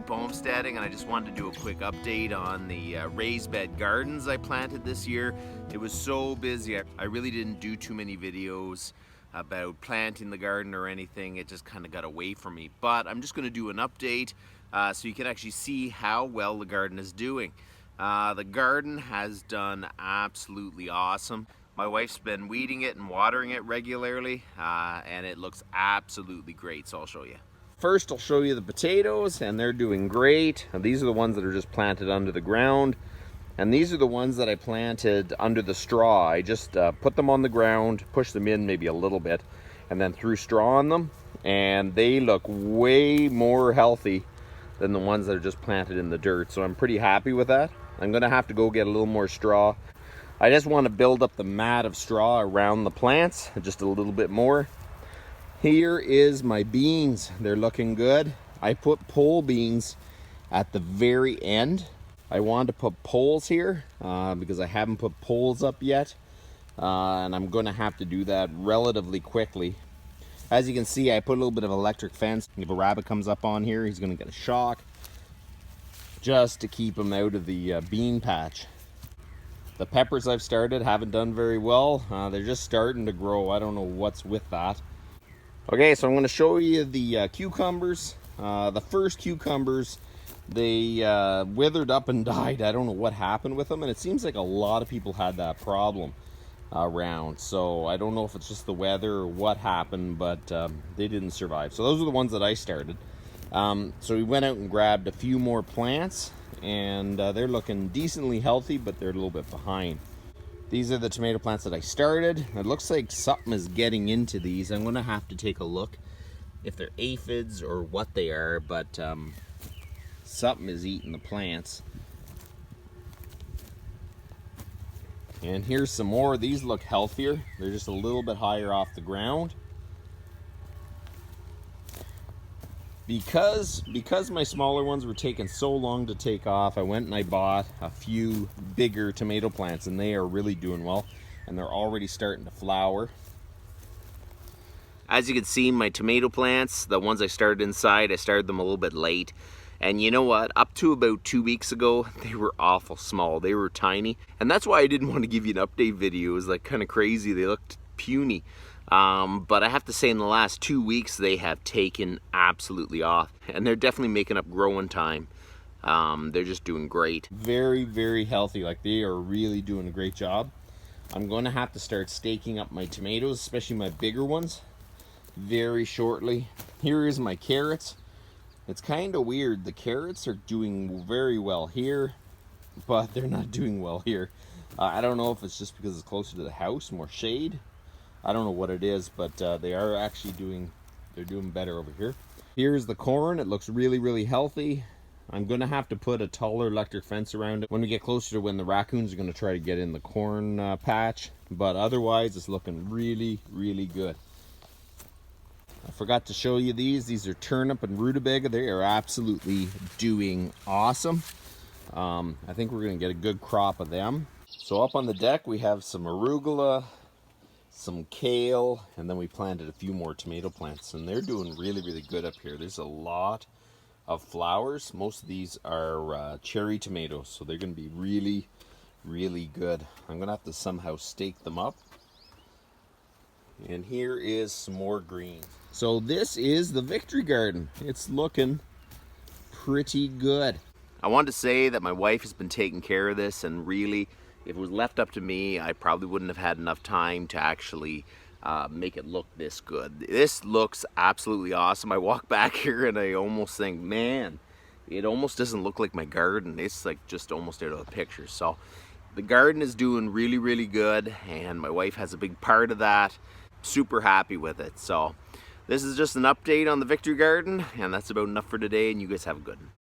Homesteading, and I just wanted to do a quick update on the raised bed gardens I planted this year. It was so busy, I really didn't do too many videos about planting the garden or anything. It just kind of got away from me, but I'm just going to do an update so you can actually see how well the garden is doing. The garden has done absolutely awesome. My wife's been weeding it and watering it regularly, and it looks absolutely great, so I'll show you. First, I'll show you the potatoes, and they're doing great. And these are the ones that are just planted under the ground, and these are the ones that I planted under the straw. I just put them on the ground, pushed them in maybe a little bit, and then threw straw on them, and they look way more healthy than the ones that are just planted in the dirt. So I'm pretty happy with that. I'm gonna have to go get a little more straw. I just want to build up the mat of straw around the plants just a little bit more. Here is my beans. They're looking good. I put pole beans at the very end. I wanted to put poles here because I haven't put poles up yet, and I'm going to have to do that relatively quickly. As you can see, I put a little bit of electric fence. If a rabbit comes up on here, he's going to get a shock, just to keep him out of the bean patch. The peppers I've started haven't done very well. They're just starting to grow. I don't know what's with that. Okay, so I'm going to show you the cucumbers. The first cucumbers, they withered up and died. I don't know what happened with them, and it seems like a lot of people had that problem around. So I don't know if it's just the weather or what happened, but they didn't survive. So those are the ones that I started. So we went out and grabbed a few more plants, and they're looking decently healthy, but they're a little bit behind. These are the tomato plants that I started. It looks like something is getting into these. I'm gonna have to take a look if they're aphids or what they are, but something is eating the plants. And here's some more. These look healthier. They're just a little bit higher off the ground. Because my smaller ones were taking so long to take off, I went and I bought a few bigger tomato plants, and they are really doing well, and they're already starting to flower. As you can see, my tomato plants, the ones I started inside, I started them a little bit late. And you know what? Up to about 2 weeks ago, they were awful small. They were tiny. And that's why I didn't want to give you an update video. It was like kind of crazy. They looked puny. But I have to say, in the last 2 weeks, they have taken absolutely off, and they're definitely making up growing time. They're just doing great. Very, very healthy. Like, they are really doing a great job. I'm going to have to start staking up my tomatoes, especially my bigger ones, very shortly. Here is my carrots. It's kind of weird. The carrots are doing very well here, but they're not doing well here. I don't know if it's just because it's closer to the house, more shade. I don't know what it is, but they are actually doing better over here. Here's the corn. It looks really, really healthy. I'm going to have to put a taller electric fence around it when we get closer to when the raccoons are going to try to get in the corn patch. But otherwise, it's looking really, really good. I forgot to show you these. These are turnip and rutabaga. They are absolutely doing awesome. I think we're going to get a good crop of them. So up on the deck, we have some arugula, some kale, and then we planted a few more tomato plants, and they're doing really, really good up here. There's a lot of flowers. Most of these are cherry tomatoes, so they're going to be really, really good. I'm going to have to somehow stake them up. And here is some more green. So this is the victory garden. It's looking pretty good. I wanted to say that my wife has been taking care of this, and really, if it was left up to me, I probably wouldn't have had enough time to actually make it look this good. This looks absolutely awesome. I walk back here and I almost think, man, it almost doesn't look like my garden. It's like just almost out of the picture. So the garden is doing really, really good, and my wife has a big part of that. Super happy with it. So this is just an update on the victory garden, and that's about enough for today, and you guys have a good one.